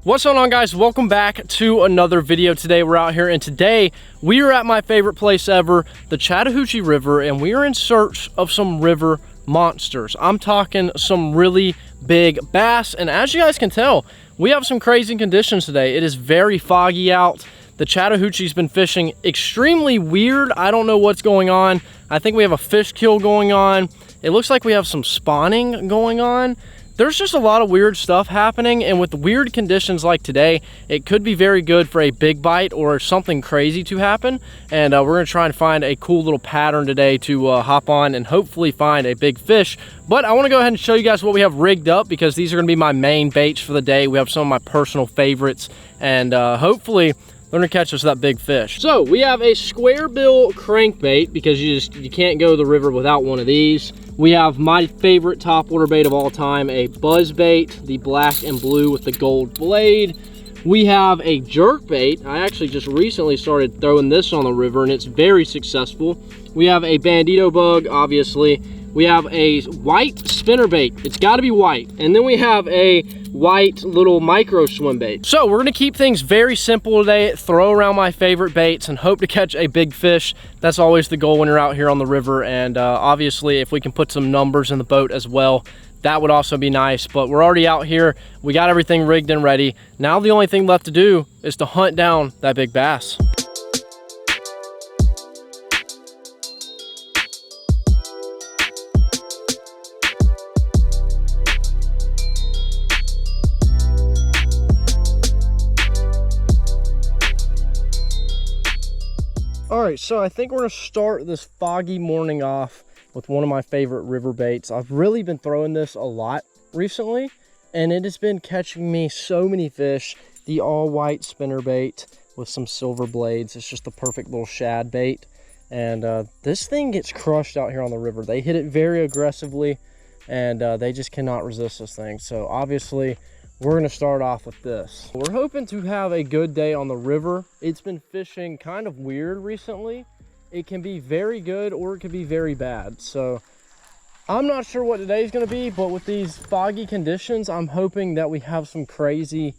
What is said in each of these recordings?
What's going on, guys? Welcome back to another video. Today we're out here, and today we are at my favorite place ever, the Chattahoochee River, and we are in search of some river monsters. I'm talking some really big bass, and as you guys can tell, we have some crazy conditions today. It is very foggy out. The Chattahoochee's been fishing extremely weird. I don't know what's going on. I think we have a fish kill going on. It looks like we have some spawning going on. There's just a lot of weird stuff happening, and with weird conditions like today, it could be very good for a big bite or something crazy to happen. And we're gonna try and find a cool little pattern today to hop on and hopefully find a big fish. But I wanna go ahead and show you guys what we have rigged up, because these are gonna be my main baits for the day. We have some of my personal favorites, and hopefully they're gonna catch us that big fish. So we have a square bill crankbait, because you can't go to the river without one of these. We have my favorite topwater bait of all time, a buzz bait, the black and blue with the gold blade. We have a jerk bait. I actually just recently started throwing this on the river, and it's very successful. We have a bandito bug, obviously. We have a white spinner bait. It's got to be white. And then we have a white little micro swim bait. So we're gonna keep things very simple today, throw around my favorite baits and hope to catch a big fish. That's always the goal when you're out here on the river. And obviously if we can put some numbers in the boat as well, that would also be nice. But we're already out here, we got everything rigged and ready. Now the only thing left to do is to hunt down that big bass. All right, so I think we're gonna start this foggy morning off with one of my favorite river baits. I've really been throwing this a lot recently, and it has been catching me so many fish. The all white spinner bait with some silver blades. It's just the perfect little shad bait. And this thing gets crushed out here on the river. They hit it very aggressively, and they just cannot resist this thing. So obviously, we're gonna start off with this. We're hoping to have a good day on the river. It's been fishing kind of weird recently. It can be very good or it can be very bad. So I'm not sure what today's gonna be, but with these foggy conditions, I'm hoping that we have some crazy,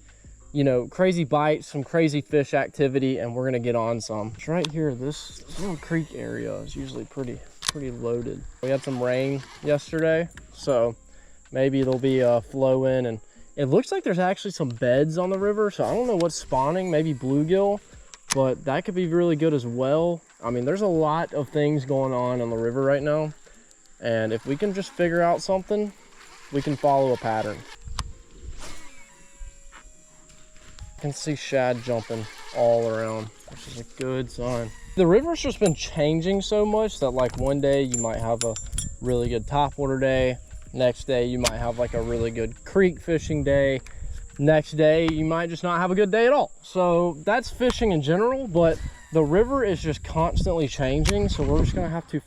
crazy bites, some crazy fish activity, and we're gonna get on some. It's right here, this little creek area is usually pretty loaded. We had some rain yesterday, so maybe there'll be a flow in, and it looks like there's actually some beds on the river, so I don't know what's spawning, maybe bluegill, but that could be really good as well. I mean, there's a lot of things going on the river right now, and if we can just figure out something, we can follow a pattern. I can see shad jumping all around, which is a good sign. The river's just been changing so much that like one day you might have a really good topwater day. Next day you might have like a really good creek fishing day. Next day you might just not have a good day at all. So that's fishing in general, but the river is just constantly changing. So we're just gonna have to,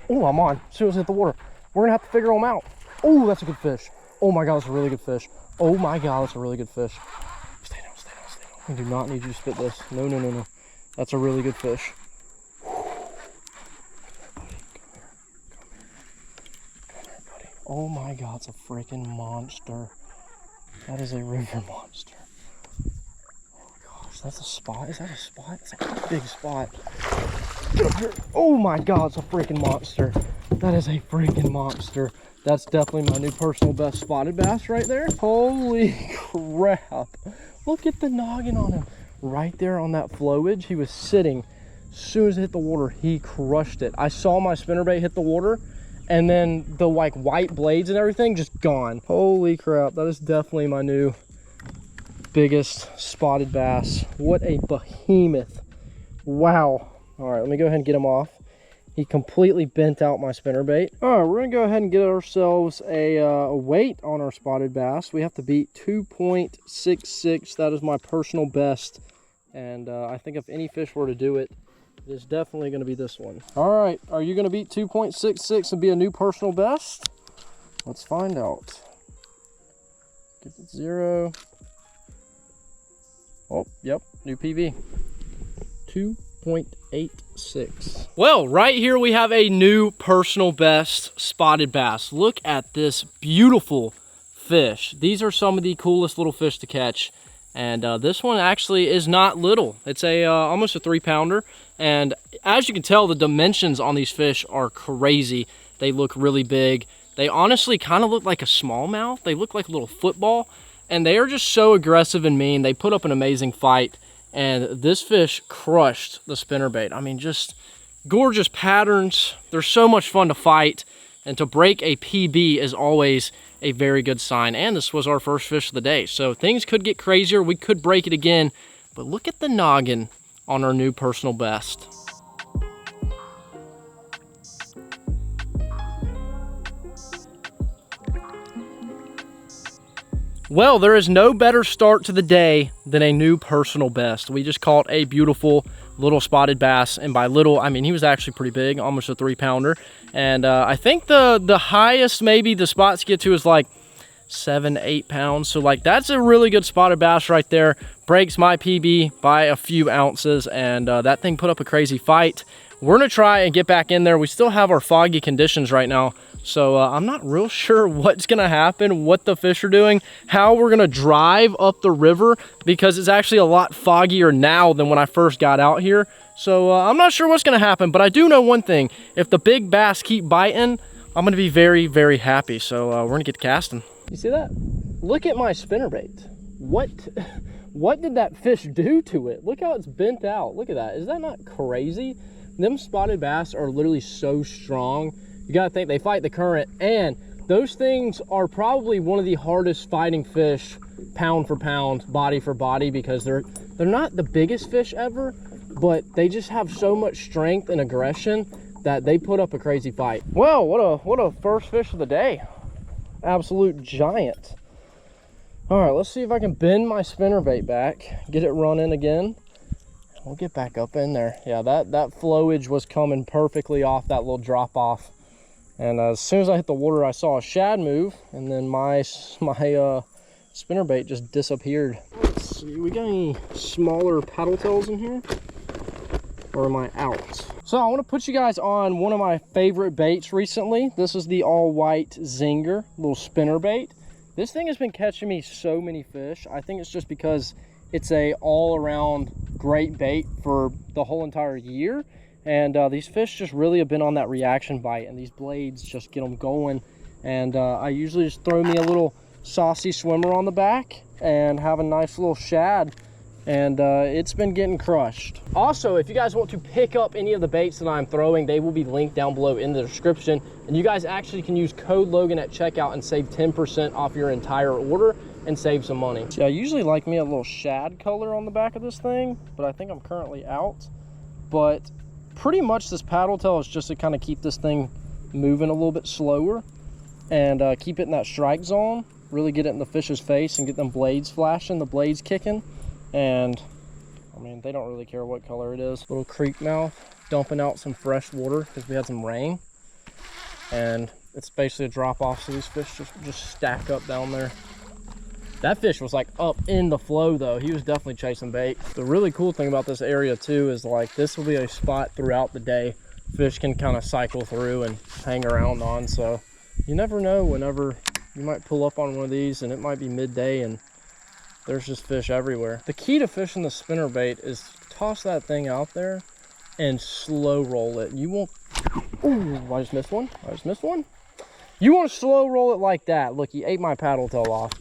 oh, I'm on, as soon as I hit the water, we're gonna have to figure them out. Oh, that's a good fish. Oh my God, that's a really good fish. Oh my God, that's a really good fish. Stay down, stay down, stay down. I do not need you to spit this. No, no, no, no. That's a really good fish. Oh my God, it's a freaking monster. That is a river monster. Oh gosh, that's a spot. Is that a spot? It's a big spot. Get up here. Oh my God, it's a freaking monster. That is a freaking monster. That's definitely my new personal best spotted bass right there. Holy crap. Look at the noggin on him. Right there on that flowage, he was sitting. As soon as it hit the water, he crushed it. I saw my spinnerbait hit the water, and then the like white blades and everything just gone. Holy crap, that is definitely my new biggest spotted bass. What a behemoth. Wow. All right, let me go ahead and get him off. He completely bent out my spinnerbait. All right, we're gonna go ahead and get ourselves a weight on our spotted bass. We have to beat 2.66. That is my personal best. And I think if any fish were to do it, It's definitely going to be this one. All right, are you going to beat 2.66 and be a new personal best? Let's find out. Get it 0. Oh, yep, new PB. 2.86. Well, right here we have a new personal best spotted bass. Look at this beautiful fish. These are some of the coolest little fish to catch. And this one actually is not little. It's a almost a 3-pounder. And as you can tell, the dimensions on these fish are crazy. They look really big. They honestly kind of look like a smallmouth. They look like a little football. And they are just so aggressive and mean. They put up an amazing fight. And this fish crushed the spinnerbait. I mean, just gorgeous patterns. They're so much fun to fight. And to break a PB is always a very good sign. And this was our first fish of the day. So things could get crazier. We could break it again. But look at the noggin on our new personal best. Well, there is no better start to the day than a new personal best. We just caught a beautiful little spotted bass, and by little, I mean he was actually pretty big, almost a 3-pounder. And I think the highest maybe the spots get to is like 7-8 pounds. So like that's a really good spotted bass right there. Breaks my PB by a few ounces, and that thing put up a crazy fight. We're gonna try and get back in there. We still have our foggy conditions right now, so I'm not real sure what's gonna happen, what the fish are doing, how we're gonna drive up the river, because it's actually a lot foggier now than when I first got out here. So I'm not sure what's gonna happen, but I do know one thing. If the big bass keep biting, I'm gonna be very, very happy. So we're gonna get casting. You see that? Look at my spinnerbait. What did that fish do to it? Look how it's bent out. Look at that. Is that not crazy? Them spotted bass are literally so strong. You gotta think they fight the current, and those things are probably one of the hardest fighting fish, pound for pound, body for body, because they're not the biggest fish ever, but they just have so much strength and aggression that they put up a crazy fight. Well, what a first fish of the day. Absolute giant. All right, let's see if I can bend my spinnerbait back, get it running again. We'll get back up in there. Yeah, that flowage was coming perfectly off that little drop off. And as soon as I hit the water, I saw a shad move, and then my spinnerbait just disappeared. Let's see, we got any smaller paddle tails in here? Or am I out? So I want to put you guys on one of my favorite baits recently. This is the all white Zinger, little spinnerbait. This thing has been catching me so many fish. I think it's just because it's a all-around great bait for the whole entire year, and these fish just really have been on that reaction bite, and these blades just get them going. And I usually just throw me a little saucy swimmer on the back and have a nice little shad, and it's been getting crushed. Also, if you guys want to pick up any of the baits that I'm throwing, they will be linked down below in the description, and you guys actually can use code Logan at checkout and save 10% off your entire order and save some money. See, I usually like me a little shad color on the back of this thing, but I think I'm currently out. But pretty much this paddle tail is just to kind of keep this thing moving a little bit slower and keep it in that strike zone, really get it in the fish's face and get them blades flashing, the blades kicking. And I mean, they don't really care what color it is. Little creek mouth dumping out some fresh water because we had some rain, and it's basically a drop off, so these fish just stack up down there. That fish was like up in the flow though. He was definitely chasing bait. The really cool thing about this area too is like this will be a spot throughout the day fish can kind of cycle through and hang around on. So you never know whenever you might pull up on one of these, and it might be midday and there's just fish everywhere. The key to fishing the spinnerbait is toss that thing out there and slow roll it. You won't, ooh, I just missed one. You want to slow roll it like that. Look, he ate my paddle tail off,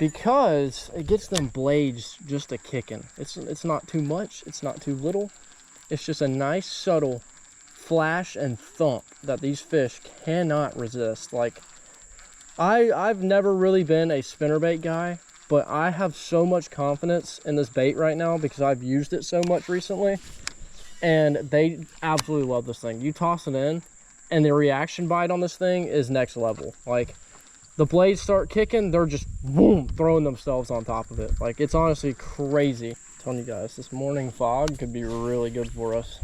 because it gets them blades just a kicking. It's not too much, it's not too little. It's just a nice subtle flash and thump that these fish cannot resist. Like I've never really been a spinnerbait guy, but I have so much confidence in this bait right now because I've used it so much recently, and they absolutely love this thing. You toss it in and the reaction bite on this thing is next level. Like the blades start kicking, they're just boom, throwing themselves on top of it. Like it's honestly crazy. I'm telling you guys, this morning fog could be really good for us.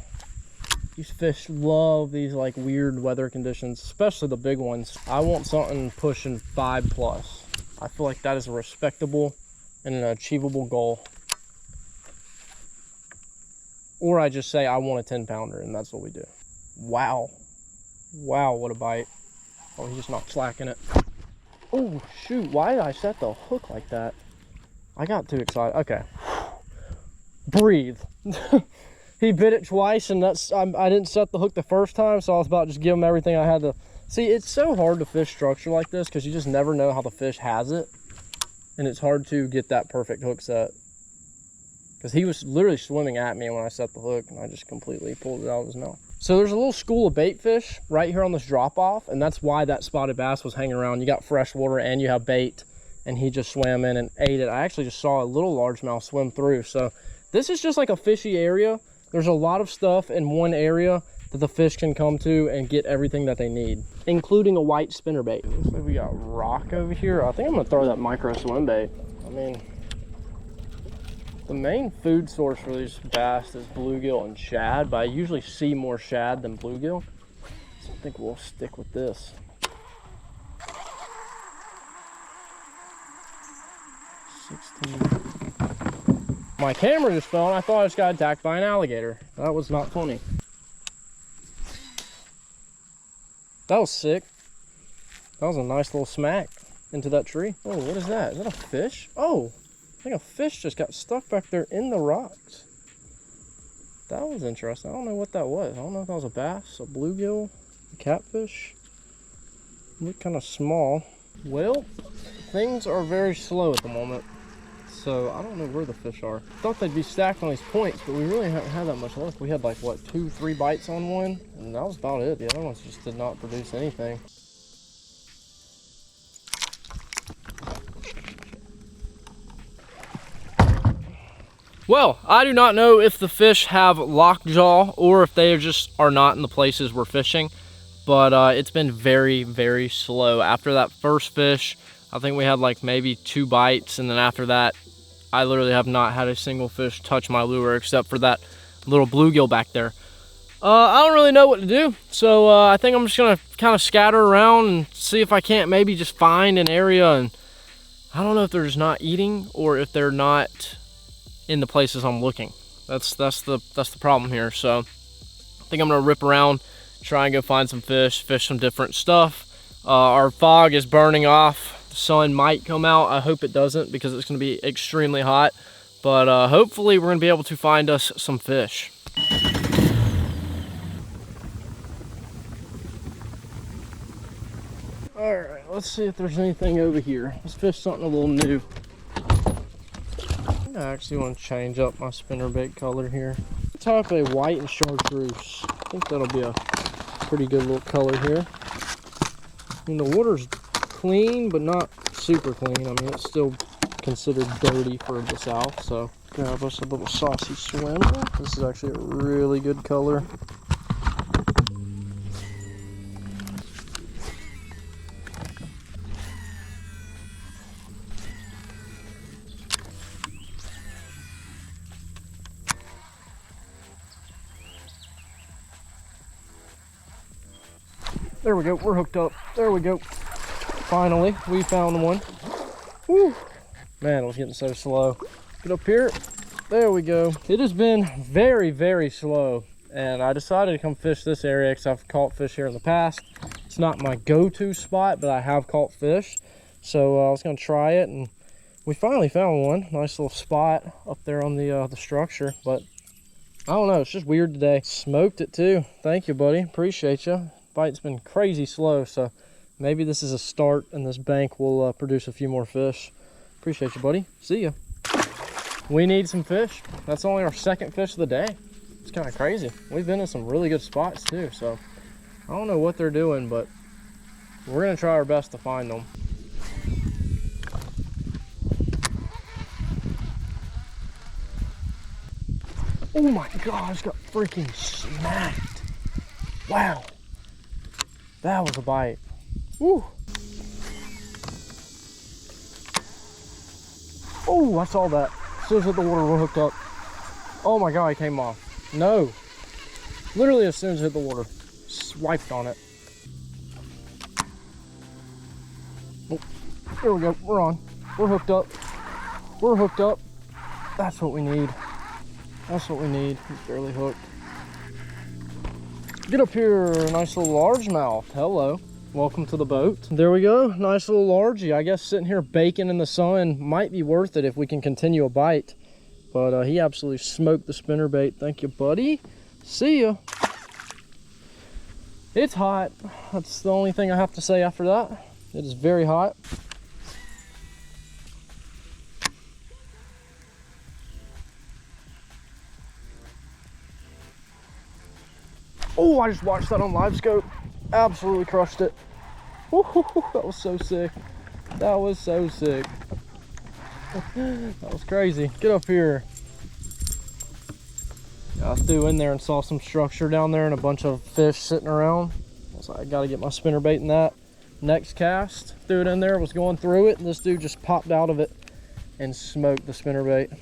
These fish love these like weird weather conditions, especially the big ones. I want something pushing 5+. I feel like that is a respectable and an achievable goal. Or I just say I want a 10-pounder, and that's what we do. Wow. Wow, what a bite. Oh, he's just not slacking it. Oh, shoot. Why did I set the hook like that? I got too excited. Okay. Breathe. He bit it twice, and I didn't set the hook the first time, so I was about to just give him everything I had to. See, it's so hard to fish structure like this because you just never know how the fish has it. And it's hard to get that perfect hook set. Because he was literally swimming at me when I set the hook, and I just completely pulled it out of his mouth. So there's a little school of bait fish right here on this drop off, and that's why that spotted bass was hanging around. You got fresh water and you have bait, and he just swam in and ate it. I actually just saw a little largemouth swim through. So this is just like a fishy area. There's a lot of stuff in one area that the fish can come to and get everything that they need, including a white spinnerbait. Looks like we got rock over here. I think I'm gonna throw that micro swim bait. I mean, the main food source for these bass is bluegill and shad, but I usually see more shad than bluegill. So I think we'll stick with this. My camera just fell and I thought I just got attacked by an alligator. That was not funny. That was sick. That was a nice little smack into that tree. Oh, what is that? Is that a fish? Oh, I think a fish just got stuck back there in the rocks. That was interesting. I don't know what that was. I don't know if that was a bass, a bluegill, a catfish. Looked kind of small. Well, things are very slow at the moment, so I don't know where the fish are. Thought they'd be stacked on these points, but we really haven't had that much luck. We had like, what, 2-3 bites on one, and that was about it. The other ones just did not produce anything. Well, I do not know if the fish have lockjaw or if they just are not in the places we're fishing, but it's been very, very slow. After that first fish, I think we had like maybe 2 bites, and then after that, I literally have not had a single fish touch my lure except for that little bluegill back there. I don't really know what to do, so I think I'm just gonna kind of scatter around and see if I can't maybe just find an area, and I don't know if they're just not eating or if they're not in the places I'm looking. That's the problem here. So I think I'm gonna rip around, try and go find some fish some different stuff. Our fog is burning off. The sun might come out. I hope it doesn't because it's gonna be extremely hot, but hopefully we're gonna be able to find us some fish. All right, let's see if there's anything over here. Let's fish something a little new. I actually want to change up my spinnerbait color here. Tie up a white and chartreuse. I think that'll be a pretty good little color here. I mean, the water's clean, but not super clean. I mean, it's still considered dirty for the south. So grab us a little saucy swim. This is actually a really good color. There we go, we're hooked up. There we go. Finally, we found one. Woo! Man, it was getting so slow. Get up here. There we go. It has been very, very slow, and I decided to come fish this area because I've caught fish here in the past. It's not my go-to spot, but I have caught fish, so I was gonna try it, and we finally found one. Nice little spot up there on the structure, but I don't know. It's just weird today. Smoked it too. Thank you, buddy. Appreciate you. Bite's been crazy slow, so maybe this is a start and this bank will produce a few more fish. Appreciate you, buddy. See ya. We need some fish. That's only our second fish of the day. It's kind of crazy. We've been in some really good spots too, so I don't know what they're doing, but we're gonna try our best to find them. Oh my God, I just got freaking smacked. Wow. That was a bite. Woo. Oh, I saw that. As soon as hit the water, we're hooked up. Oh my God, it came off. No. Literally as soon as it hit the water, swiped on it. Oh, here we go, we're on. We're hooked up. We're hooked up. That's what we need. That's what we need. He's barely hooked. Get up here, nice little largemouth. Hello, welcome to the boat. There we go, nice little largie. I guess sitting here baking in the sun might be worth it if we can continue a bite. But he absolutely smoked the spinnerbait. Thank you, buddy. See ya. It's hot. That's the only thing I have to say after that. It is very hot. Oh, I just watched that on live scope. Absolutely crushed it. Woo-hoo-hoo, that was so sick. That was so sick. That was crazy. Get up here. I threw in there and saw some structure down there and a bunch of fish sitting around. So I gotta get my spinnerbait in that. Next cast, threw it in there, was going through it, and this dude just popped out of it and smoked the spinnerbait.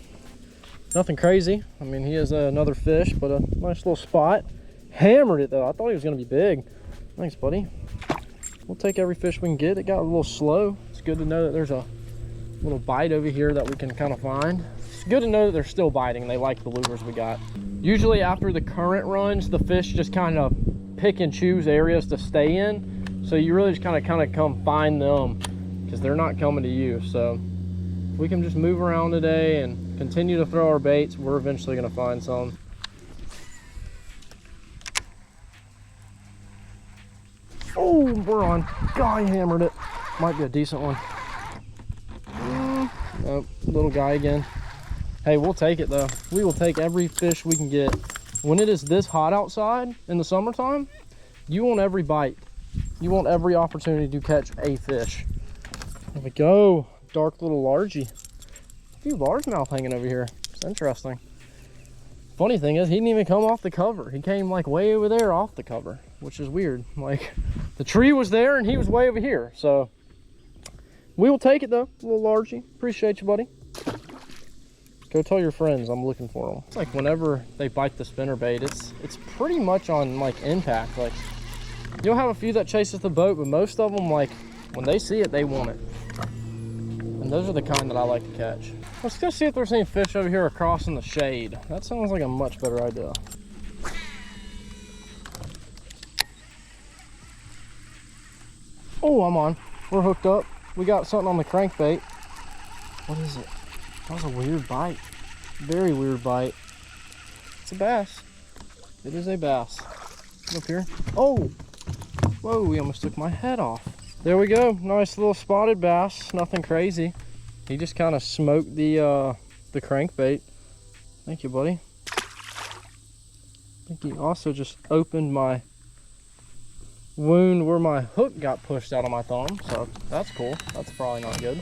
Nothing crazy. I mean, he has another fish, but a nice little spot. Hammered it though. I thought he was gonna be big. Thanks, buddy. We'll take every fish we can get. It got a little slow. It's good to know that there's a little bite over here that we can kind of find. It's good to know that they're still biting. They like the lures we got. Usually after the current runs, the fish just kind of pick and choose areas to stay in. So you really just kind of come find them because they're not coming to you. So we can just move around today and continue to throw our baits. We're eventually gonna find some. Oh, we're on. God, he hammered it. Might be a decent one. Nope, little guy again. Hey, we'll take it though. We will take every fish we can get. When it is this hot outside in the summertime, you want every bite. You want every opportunity to catch a fish. There we go. Dark little largie. A few largemouth hanging over here. It's interesting. Funny thing is, he didn't even come off the cover. He came like way over there off the cover, which is weird. Like, the tree was there and he was way over here. So we will take it though, a little largie. Appreciate you, buddy. Go tell your friends I'm looking for them. It's like whenever they bite the spinnerbait, it's pretty much on like impact. Like, you'll have a few that chases the boat, but most of them, like, when they see it, they want it. And those are the kind that I like to catch. Let's go see if there's any fish over here across in the shade. That sounds like a much better idea. Oh, I'm on. We're hooked up. We got something on the crankbait. What is it? That was a weird bite. Very weird bite. It's a bass. It is a bass. Up here. Oh! Whoa, we almost took my head off. There we go. Nice little spotted bass. Nothing crazy. He just kind of smoked the crankbait. Thank you, buddy. I think he also just opened my wound where my hook got pushed out of my thumb. So that's cool. That's probably not good.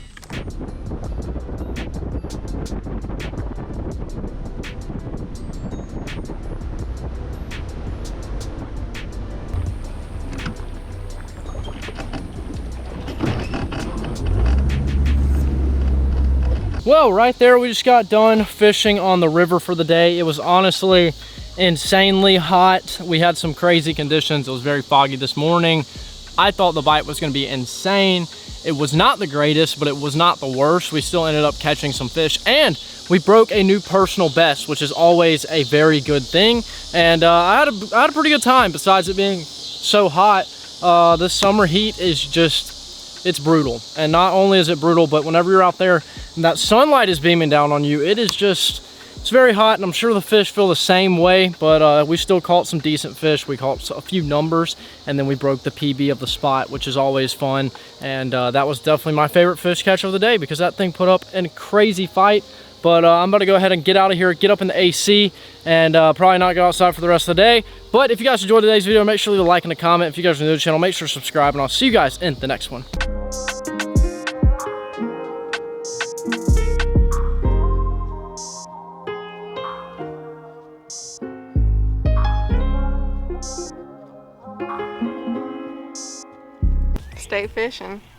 Well, right there, we just got done fishing on the river for the day. It was honestly insanely hot. We had some crazy conditions. It was very foggy this morning. I thought the bite was gonna be insane. It was not the greatest, but it was not the worst. We still ended up catching some fish, and we broke a new personal best, which is always a very good thing. And I had a pretty good time, besides it being so hot. This summer heat is just, it's brutal. And not only is it brutal, but whenever you're out there and that sunlight is beaming down on you, it is just, it's very hot, and I'm sure the fish feel the same way, but we still caught some decent fish. We caught a few numbers, and then we broke the PB of the spot, which is always fun. And that was definitely my favorite fish catch of the day, because that thing put up a crazy fight. But I'm about to go ahead and get out of here, get up in the AC, and probably not go outside for the rest of the day. But if you guys enjoyed today's video, make sure to leave a like and a comment. If you guys are new to the channel, make sure to subscribe, and I'll see you guys in the next one. Stay fishing.